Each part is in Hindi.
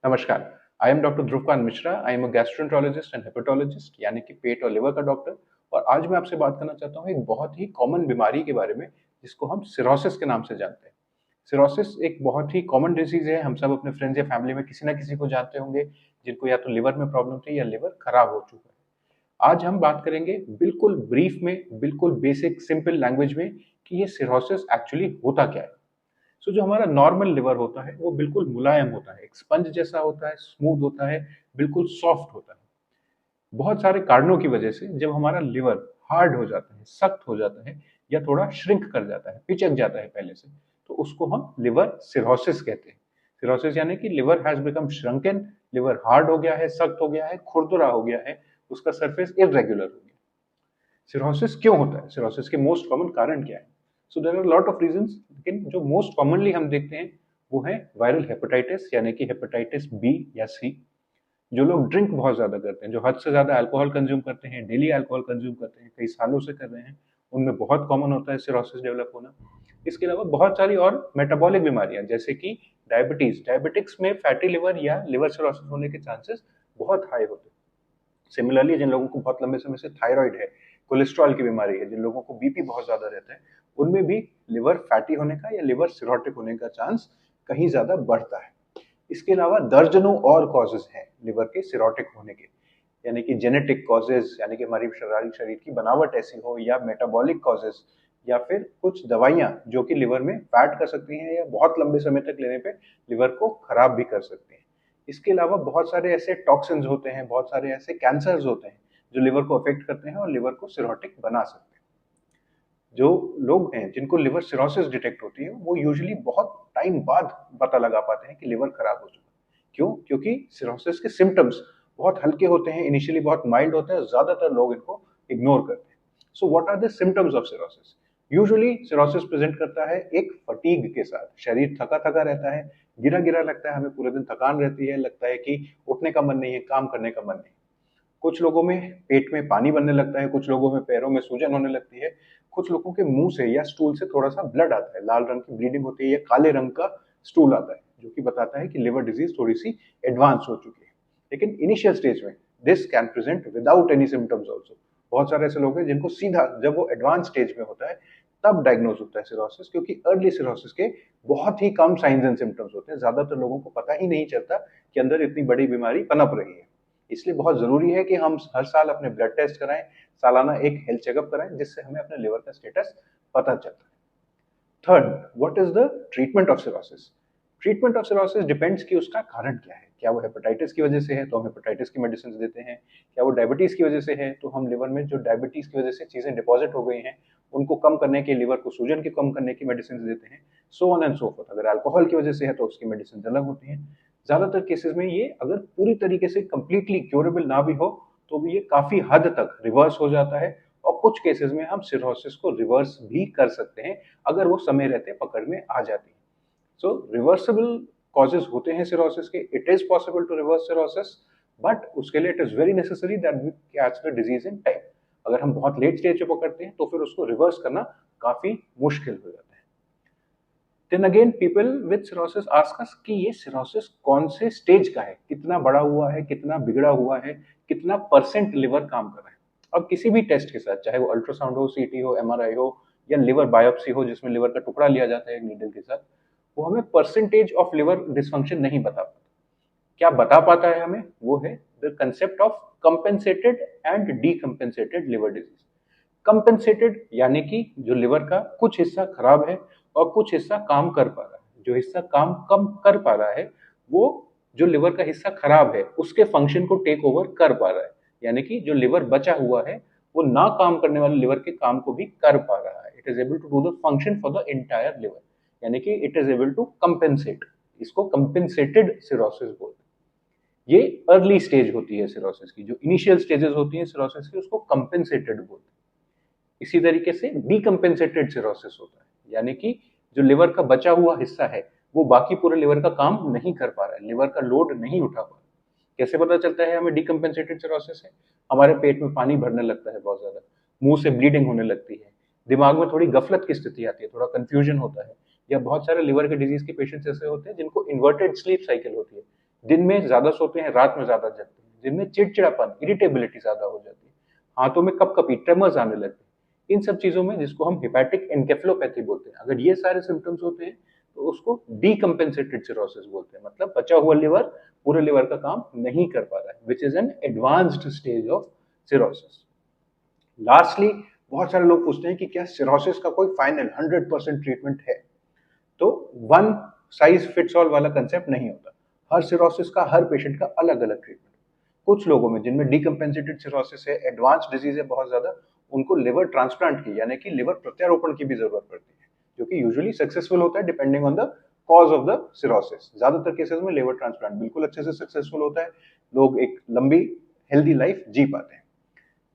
नमस्कार। I am doctor Dhruvkant Mishra. I am a gastroenterologist and hepatologist यानी कि पेट और लिवर का डॉक्टर। और आज मैं आपसे बात करना चाहता हूँ एक बहुत ही कॉमन बीमारी के बारे में जिसको हम सिरोसिस के नाम से जानते हैं। सिरोसिस एक बहुत ही कॉमन डिजीज है। हम सब अपने फ्रेंड्स या फैमिली में किसी ना किसी को जानते होंगे जिनको या तो लिवर में प्रॉब्लम थी या लिवर खराब हो चुका है। आज हम बात करेंगे बिल्कुल ब्रीफ में, बिल्कुल बेसिक सिंपल लैंग्वेज में कि ये सिरोसिस एक्चुअली होता क्या है। जो हमारा नॉर्मल लिवर होता है वो बिल्कुल मुलायम होता है, एक स्पंज जैसा होता है, स्मूथ होता है, बिल्कुल सॉफ्ट होता है। बहुत सारे कारणों की वजह से जब हमारा लिवर हार्ड हो जाता है, सख्त हो जाता है या थोड़ा श्रिंक कर जाता है, पिचक जाता है पहले से, तो उसको हम लिवर सिरोसिस कहते हैं। सिरोसिस यानी कि liver has become shrunken, liver hard हो गया है, सख्त हो गया है, खुरदुरा हो गया है, उसका सरफेस इरेगुलर हो गया। सिरोसिस क्यों होता है? सिरोसिस के मोस्ट कॉमन कारण क्या है? So there are lot of reasons, लेकिन जो मोस्ट कॉमनली हम देखते हैं वो है वायरल हेपेटाइटिस यानी कि हेपेटाइटिस बी या सी। जो लोग ड्रिंक बहुत ज्यादा करते हैं, जो हद से ज्यादा अल्कोहल कंज्यूम करते हैं, डेली अल्कोहल कंज्यूम करते हैं, कई सालों से कर रहे हैं, उनमें बहुत कॉमन होता है सिरोसिस डेवलप होना। इसके अलावा बहुत सारी और मेटाबॉलिक बीमारियां जैसे कि डायबिटीज, डायबिटिक्स में फैटी लिवर या लिवर सिरोसिस होने के चांसेस बहुत हाई होते हैं। सिमिलरली जिन लोगों को बहुत लंबे समय से थायराइड है, कोलेस्ट्रॉल की बीमारी है, जिन लोगों को बीपी बहुत ज्यादा रहता है, उनमें भी लिवर फैटी होने का या लिवर सिरोटिक होने का चांस कहीं ज्यादा बढ़ता है। इसके अलावा दर्जनों और कॉजेज हैं लिवर के सिरोटिक होने के, यानी कि जेनेटिक कॉजेज, यानी कि हमारी शरीर की बनावट ऐसी हो, या मेटाबॉलिक कॉजेज, या फिर कुछ दवाइयां जो कि लिवर में फैट कर सकती हैं या बहुत लंबे समय तक लेने पे लिवर को खराब भी कर सकती हैं। इसके अलावा बहुत सारे ऐसे टॉक्सिन्स होते हैं, बहुत सारे ऐसे कैंसर्स होते हैं जो लिवर को अफेक्ट करते हैं और लिवर को सिरोटिक बना सकते हैं। जो लोग हैं जिनको लिवर सिरोसिस डिटेक्ट होती है वो यूजुअली बहुत टाइम बाद पता लगा पाते हैं कि लिवर खराब हो चुका है। क्यों? क्योंकि सिरोसिस के सिम्टम्स बहुत हल्के होते हैं, इनिशियली बहुत माइल्ड होते हैं, ज्यादातर लोग इनको इग्नोर करते हैं। So what are the symptoms of cirrhosis? Usually cirrhosis present करता है एक फटीग के साथ। शरीर थका थका रहता है, गिरा गिरा लगता है, हमें पूरे दिन थकान रहती है, लगता है कि उठने का मन नहीं है, काम करने का मन नहीं। कुछ लोगों में पेट में पानी बनने लगता है, कुछ लोगों में पैरों में सूजन होने लगती है, कुछ लोगों के मुंह से या स्टूल से थोड़ा सा ब्लड आता है, लाल रंग की ब्लीडिंग होती है या काले रंग का स्टूल आता है, जो कि बताता है कि लिवर डिजीज थोड़ी सी एडवांस हो चुकी है। लेकिन इनिशियल स्टेज में this can present without any symptoms also. बहुत सारे ऐसे लोग हैं जिनको सीधा जब वो एडवांस स्टेज में होता है तब डायग्नोज होता है सिरोसिस, क्योंकि अर्ली सिरोसिस के बहुत ही कम साइंस एंड सिम्टम्स होते हैं। ज्यादातर लोगों को पता ही नहीं चलता कि अंदर इतनी बड़ी बीमारी पनप रही है। इसलिए बहुत जरूरी है कि हम हर साल अपने ब्लड टेस्ट कराएं, सालाना एक हेल्थ चेकअप कराएं, जिससे हमें अपने लिवर का स्टेटस पता चलता है। Third, what is the treatment of cirrhosis? Treatment of cirrhosis depends कि उसका कारण क्या है। क्या वो हेपेटाइटिस की वजह से है तो हम हेपेटाइटिस की मेडिसिन देते हैं। क्या वो डायबिटीज की वजह से है तो हम लिवर में जो डायबिटीज की वजह से चीजें डिपॉजिट हो गई हैं उनको कम करने के, लिवर को सूजन के कम करने की मेडिसिन देते हैं। So on and so fourth. अगर अल्कोहल की वजह से है तो उसकी मेडिसिन अलग होती हैं। ज्यादातर केसेस में ये अगर पूरी तरीके से कंप्लीटली क्योरेबल ना भी हो तो भी ये काफी हद तक रिवर्स हो जाता है, और कुछ केसेस में हम सिरोसिस को रिवर्स भी कर सकते हैं अगर वो समय रहते पकड़ में आ जाती है। सो रिवर्सिबल कॉजेज होते हैं सिरोसिस के। It is possible to reverse cirrhosis, but उसके लिए it is very necessary that we catch the disease in time. अगर हम बहुत लेट स्टेज पे पकड़ते हैं तो फिर उसको रिवर्स करना काफी मुश्किल हो जाता है। Then again people with cirrhosis ask us कि ये सिरोसिस कौन से स्टेज का है, कितना बड़ा हुआ है, कितना बिगड़ा हुआ है, कितना परसेंट लिवर काम कर रहा है। अब किसी भी टेस्ट के साथ, चाहे वो अल्ट्रासाउंड हो, सीटी हो, एमआरआई हो, या लिवर बायोप्सी हो जिसमें लिवर का टुकड़ा लिया जाता है एक नीडल के साथ, वो हमें परसेंटेज ऑफ लिवर डिसफंक्शन नहीं बता पाता। क्या बता पाता है हमें? वो है the concept of compensated and decompensated liver disease. Compensated यानी कि जो लिवर का कुछ हिस्सा खराब है और कुछ हिस्सा काम कर पा रहा है। जो हिस्सा काम कम कर पा रहा है वो जो लिवर का हिस्सा खराब है उसके फंक्शन को टेक ओवर कर पा रहा है, यानी कि जो लिवर बचा हुआ है वो ना काम करने वाले लिवर के काम को भी कर पा रहा है। It is able to do the function for the entire liver, यानी कि it is able to compensate. इसको कंपेंसेटेड सिरोसिस बोलते हैं। ये अर्ली स्टेज होती है सिरोसिस की, जो इनिशियल स्टेजेस होती हैं सिरोसिस की उसको कंपेंसेटेड बोलते हैं। इसी तरीके से डीकंपेंसेटेड सिरोसिस होता है, यानी कि जो लिवर का बचा हुआ हिस्सा है वो बाकी पूरे लिवर का काम नहीं कर पा रहा है, लिवर का लोड नहीं उठा पा रहा। कैसे पता चलता है हमें डीकंपेंसेटेड सिरोसिस है? हमारे पेट में पानी भरने लगता है बहुत ज्यादा, मुंह से ब्लीडिंग होने लगती है, दिमाग में थोड़ी गफलत की स्थिति आती है, थोड़ा कंफ्यूजन होता है, या बहुत सारे लिवर के डिजीज के पेशेंट्स ऐसे होते हैं जिनको इन्वर्टेड स्लीप साइकिल होती है, दिन में ज्यादा सोते हैं, रात में ज्यादा जगते हैं, दिन में चिड़चिड़ापन, इरिटेबिलिटी ज्यादा हो जाती है, हाथों में कपकपी, ट्रेमर्स आने लगते हैं। इन सब चीजों में, जिसको हम हेपेटिक एनकेफेलोपैथी बोलते हैं, अगर ये सारे सिम्टम्स होते हैं तो उसको डीकम्पेंसेटेड सिरोसिस बोलते हैं, मतलब बचा हुआ लिवर पूरे लिवर का काम नहीं कर पा रहा है, which is an advanced stage of cirrhosis. Lastly, बहुत सारे लोग पूछते हैं कि क्या सिरोसिस का कोई फाइनल 100% ट्रीटमेंट है? तो वन साइज फिट्स ऑल वाला कंसेप्ट नहीं होता। हर सिरोसिस का, हर पेशेंट का अलग अलग ट्रीटमेंट। कुछ लोगों में जिनमें डीकम्पेंसेटेड सिरोसिस है, एडवांस डिजीज है बहुत ज्यादा, उनको लिवर ट्रांसप्लांट की यानी कि लिवर प्रत्यारोपण की भी जरूरत पड़ती है, जो कि यूजुअली सक्सेसफुल होता है depending on the cause of the cirrhosis. ज्यादातर केसेस में लिवर ट्रांसप्लांट बिल्कुल अच्छे से सक्सेसफुल होता है, लोग एक लंबी हेल्दी लाइफ जी पाते हैं।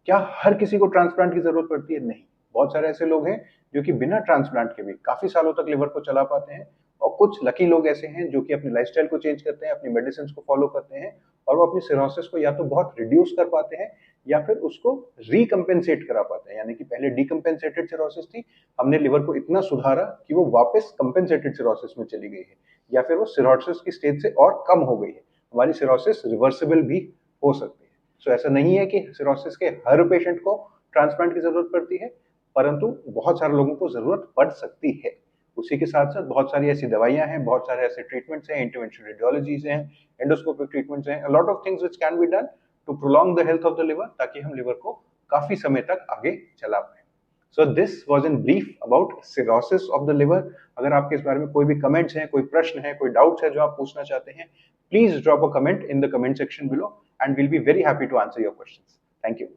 क्या हर किसी को ट्रांसप्लांट की जरूरत पड़ती है? नहीं। बहुत सारे ऐसे लोग हैं जो कि बिना ट्रांसप्लांट के भी काफी सालों तक लिवर को चला पाते हैं, और कुछ लकी लोग ऐसे हैं जो कि अपनी लाइफस्टाइल को चेंज करते हैं, अपनी मेडिसिन को फॉलो करते हैं, और वो अपनी सिरोसिस को या तो बहुत रिड्यूस कर पाते हैं या फिर उसको रिकम्पेंसेट करा पाते हैं। यानी कि पहले डिकम्पेंसेटेड सिरोसिस थी, हमने लिवर को इतना सुधारा कि वो वापस कंपेंसेटेड सिरोसिस में चली गई है, या फिर वो सिरोसिस की स्टेज से और कम हो गई है। हमारी सिरोसिस रिवर्सिबल भी हो सकती है। सो ऐसा नहीं है कि सिरोसिस के हर पेशेंट को ट्रांसप्लांट की जरूरत पड़ती है, परंतु बहुत सारे लोगों को जरूरत पड़ सकती है। उसी के साथ साथ बहुत सारी ऐसी दवाइयां हैं, बहुत सारे ऐसे ट्रीटमेंट्स हैं, इंटरवेंशन रेडियोलॉजीज हैं, एंडोस्कोपिक ट्रीटमेंट्स हैं, a lot of things which can be done to prolong the health of the liver, ताकि हम लिवर को काफी समय तक आगे चला पाए। So this was in brief about cirrhosis of the liver. अगर आपके इस बारे में कोई भी कमेंट्स हैं, कोई प्रश्न है, कोई डाउट्स है जो आप पूछना चाहते हैं, please drop a comment in the comment section below and we'll be very happy to answer your questions. Thank you.